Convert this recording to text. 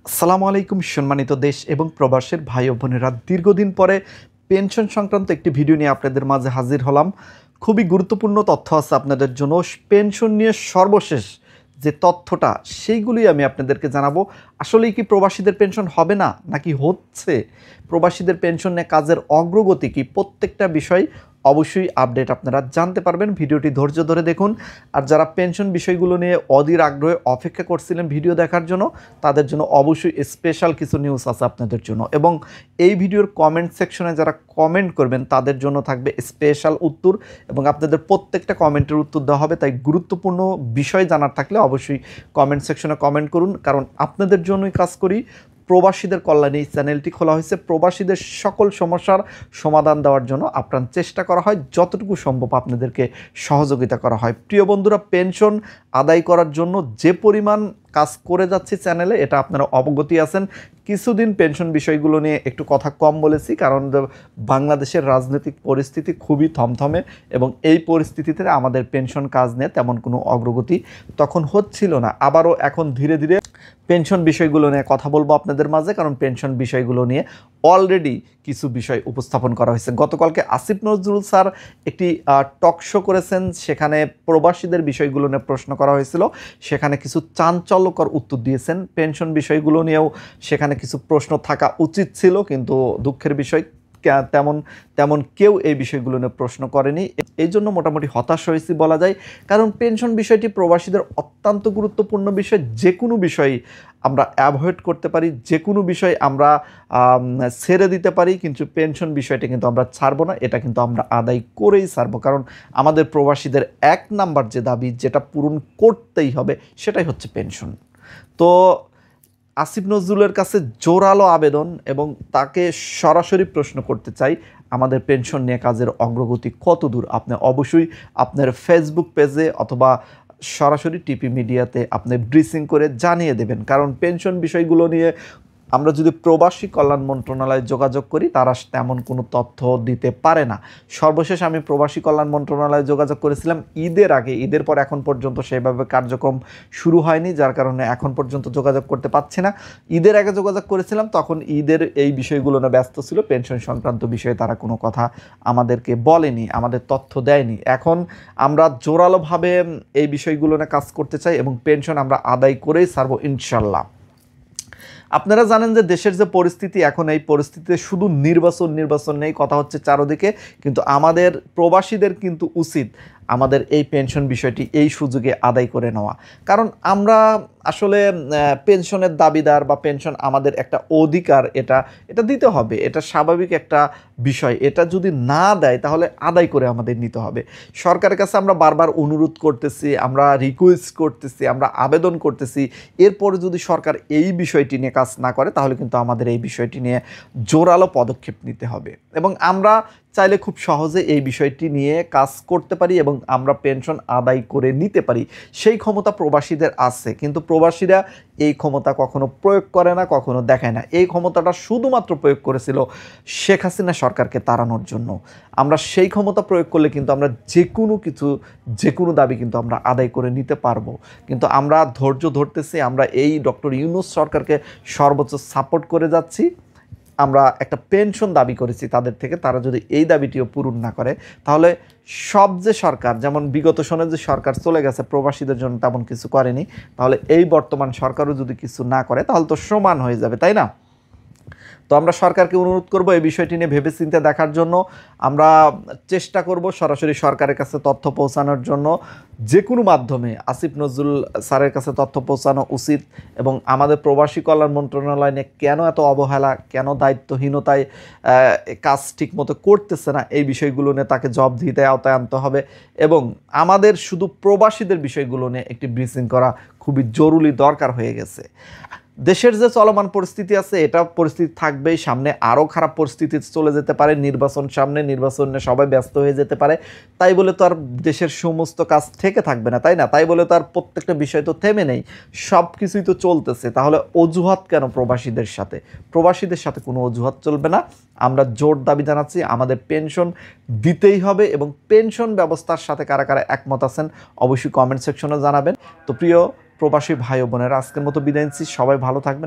আসসালামু আলাইকুম সম্মানিত দেশ এবং প্রবাসের ভাই ও বোনেরা, দীর্ঘদিন পরে পেনশন সংক্রান্ত একটি ভিডিও নিয়ে আপনাদের মাঝে হাজির হলাম। খুবই গুরুত্বপূর্ণ তথ্য আছে আপনাদের জন্য। পেনশন নিয়ে সর্বশেষ যে তথ্যটা সেইগুলি আমি আপনাদেরকে জানাবো। আসলেই কি প্রবাসীদের পেনশন হবে না নাকি হচ্ছে, প্রবাসীদের পেনশন নিয়ে কাজের অগ্রগতি কি, প্রত্যেকটা বিষয় অবশ্যই আপডেট আপনারা জানতে পারবেন। ভিডিওটি ধৈর্য ধরে দেখুন। আর যারা পেনশন বিষয়গুলো নিয়ে অধীর আগ্রহে অপেক্ষা করছিলেন ভিডিও দেখার জন্য, তাদের জন্য অবশ্যই স্পেশাল কিছু নিউজ আছে আপনাদের জন্য। এবং এই ভিডিওর কমেন্ট সেকশনে যারা কমেন্ট করবেন তাদের জন্য থাকবে স্পেশাল উত্তর, এবং আপনাদের প্রত্যেকটা কমেন্টের উত্তর দেওয়া হবে। তাই গুরুত্বপূর্ণ বিষয় জানার থাকলে অবশ্যই কমেন্ট সেকশনে কমেন্ট করুন, কারণ আপনাদের জন্যই কাজ করি। প্রবাসীদের কল্যাণে এই চ্যানেলটি খোলা হয়েছে। প্রবাসীদের সকল সমস্যার সমাধান দেওয়ার জন্য আপ্রাণ চেষ্টা করা হয়, যতটুকু সম্ভব আপনাদেরকে সহযোগিতা করা হয়। প্রিয় বন্ধুরা, পেনশন আদায় করার জন্য যে পরিমাণ কাজ করে যাচ্ছে চ্যানেলে, এটা আপনারা অবগতি আছেন। কিছুদিন পেনশন বিষয়গুলো নিয়ে একটু কথা কম বলেছি, কারণ বাংলাদেশের রাজনৈতিক পরিস্থিতি খুবই থমথমে, এবং এই পরিস্থিতিতে আমাদের পেনশন কাজ নিয়ে তেমন কোনো অগ্রগতি তখন হচ্ছিল না। আবারও এখন ধীরে ধীরে পেনশন বিষয়গুলো নিয়ে কথা বলবো আপনাদের মাঝে, কারণ পেনশন বিষয়গুলো নিয়ে অলরেডি কিছু বিষয় উপস্থাপন করা হয়েছে। গতকালকে আসিফ নজরুল স্যার একটি টক শো করেছেন, সেখানে প্রবাসীদের বিষয়গুলো নিয়ে প্রশ্ন করা হয়েছিল। সেখানে কিছু চাঞ্চল্যকর উত্তর দিয়েছেন। পেনশন বিষয়গুলো নিয়েও সেখানে কিছু প্রশ্ন থাকা উচিত ছিল, কিন্তু দুঃখের বিষয় তেমন কেউ এই বিষয়গুলো নিয়ে প্রশ্ন করেনি। এই জন্য মোটামুটি হতাশ হয়েছি বলা যায়, কারণ পেনশন বিষয়টি প্রবাসীদের অত্যন্ত গুরুত্বপূর্ণ বিষয়। যে কোনো বিষয় আমরা অ্যাভয়েড করতে পারি, যে কোনো বিষয় আমরা ছেড়ে দিতে পারি, কিন্তু পেনশন বিষয়টা কিন্তু আমরা ছাড়বো না। এটা কিন্তু আমরা আদায় করেই ছাড়বো, কারণ আমাদের প্রবাসীদের এক নাম্বার যে দাবি, যেটা পূরণ করতেই হবে, সেটাই হচ্ছে পেনশন। তো আসিফ নজরুলের কাছে জোরালো আবেদন, এবং তাকে সরাসরি প্রশ্ন করতে চাই, আমাদের পেনশন নিয়ে কাজের অগ্রগতি কত দূর। আপনি অবশ্যই আপনার ফেসবুক পেজে অথবা সরাসরি টিপি মিডিয়াতে আপনি ব্রিফিং করে জানিয়ে দেবেন, কারণ পেনশন বিষয়গুলো নিয়ে আমরা যদি প্রবাসী কল্যাণ মন্ত্রণালয়ে যোগাযোগ করি, তারা তেমন কোনো তথ্য দিতে পারে না। সর্বশেষ আমি প্রবাসী কল্যাণ মন্ত্রণালয়ে যোগাযোগ করেছিলাম ঈদের আগে। ঈদের পর এখন পর্যন্ত সেভাবে কার্যক্রম শুরু হয়নি, যার কারণে এখন পর্যন্ত যোগাযোগ করতে পারছি না। ঈদের আগে যোগাযোগ করেছিলাম, তখন ঈদের এই বিষয়গুলো না ব্যস্ত ছিল। পেনশন সংক্রান্ত বিষয়ে তারা কোনো কথা আমাদেরকে বলেনি, আমাদের তথ্য দেয়নি। এখন আমরা জোরালোভাবে এই বিষয়গুলো নিয়ে কাজ করতে চাই, এবং পেনশন আমরা আদায় করেই ছাড়বো ইনশাল্লাহ। আপনারা জানেন যে দেশের যে পরিস্থিতি, এখন এই পরিস্থিতিতে শুধু নির্বাচন নেই, কথা হচ্ছে চারদিকে। কিন্তু আমাদের প্রবাসীদের কিন্তু উচিত আমাদের এই পেনশন বিষয়টি এই সুযোগে আদায় করে নেওয়া, কারণ আমরা আসলে পেনশনের দাবিদার, বা পেনশন আমাদের একটা অধিকার, এটা দিতে হবে। এটা স্বাভাবিক একটা বিষয়। এটা যদি না দেয় তাহলে আদায় করে আমাদের নিতে হবে। সরকারের কাছে আমরা বারবার অনুরোধ করতেছি, আমরা রিকোয়েস্ট করতেছি, আমরা আবেদন করতেছি। এরপরে যদি সরকার এই বিষয়টি নিয়ে কাজ না করে, তাহলে কিন্তু আমাদের এই বিষয়টি নিয়ে জোরালো পদক্ষেপ নিতে হবে, এবং আমরা চাইলে খুব সহজে এই বিষয়টি নিয়ে কাজ করতে পারি, এবং আমরা পেনশন আদায় করে নিতে পারি। সেই ক্ষমতা প্রবাসীদের আছে, কিন্তু প্রবাসীরা এই ক্ষমতা কখনো প্রয়োগ করে না, কখনো দেখায় না। এই ক্ষমতাটা শুধুমাত্র প্রয়োগ করেছিল শেখ হাসিনা সরকারকে তাড়ানোর জন্য। আমরা সেই ক্ষমতা প্রয়োগ করলে কিন্তু আমরা যে কোনো দাবি কিন্তু আমরা আদায় করে নিতে পারবো। কিন্তু আমরা ধৈর্য ধরতেছি, আমরা এই ডক্টর ইউনূস সরকারকে সর্বোচ্চ সাপোর্ট করে যাচ্ছি। আমরা একটা পেনশন দাবি করেছি তাদের থেকে, তারা যদি এই দাবিটিও পূরণ না করে, তাহলে সব যে সরকার, যেমন বিগত সনের যে সরকার চলে গেছে প্রবাসীদের জন্য তেমন কিছু করেনি, তাহলে এই বর্তমান সরকারও যদি কিছু না করে, তাহলে তো সমান হয়ে যাবে, তাই না? তো আমরা সরকারকে অনুরোধ করব এই বিষয়টি নিয়ে ভেবেচিন্তে দেখার জন্য। আমরা চেষ্টা করব সরাসরি সরকারের কাছে তথ্য পৌঁছানোর জন্য। যে কোনো মাধ্যমে আসিফ নজরুল স্যারের কাছে তথ্য পৌঁছানো উচিত, এবং আমাদের প্রবাসী কল্যাণ মন্ত্রণালয় নিয়ে কেন এত অবহেলা, কেন দায়িত্বহীনতায় কাজ ঠিকমতো করতেছে না, এই বিষয়গুলো নিয়ে তাকে জবাবদিহিতার আওতায় আনতে হবে। এবং আমাদের শুধু প্রবাসীদের বিষয়গুলো নিয়ে একটি ব্রিফিং করা খুবই জরুরি দরকার হয়ে গেছে। দেশের যে চলমান পরিস্থিতি আছে, এটা পরিস্থিতি থাকবেই, সামনে আরও খারাপ পরিস্থিতি চলে যেতে পারে। সামনে নির্বাচনে সবাই ব্যস্ত হয়ে যেতে পারে। তাই বলে তো আর দেশের সমস্ত কাজ থেকে থাকবে না, তাই না? তাই বলে তো আর প্রত্যেকটা বিষয় তো থেমে নেই, সব কিছুই তো চলতেছে। তাহলে অজুহাত কেন প্রবাসীদের সাথে? প্রবাসীদের সাথে কোনো অজুহাত চলবে না। আমরা জোর দাবি জানাচ্ছি, আমাদের পেনশন দিতেই হবে, এবং পেনশন ব্যবস্থার সাথে কারা কারা একমত আছেন অবশ্যই কমেন্ট সেকশনে জানাবেন। তো প্রিয় প্রবাসী ভাই ও বোনেরা, আজকের মতো বিদায় নিচ্ছি। সবাই ভালো থাকবেন।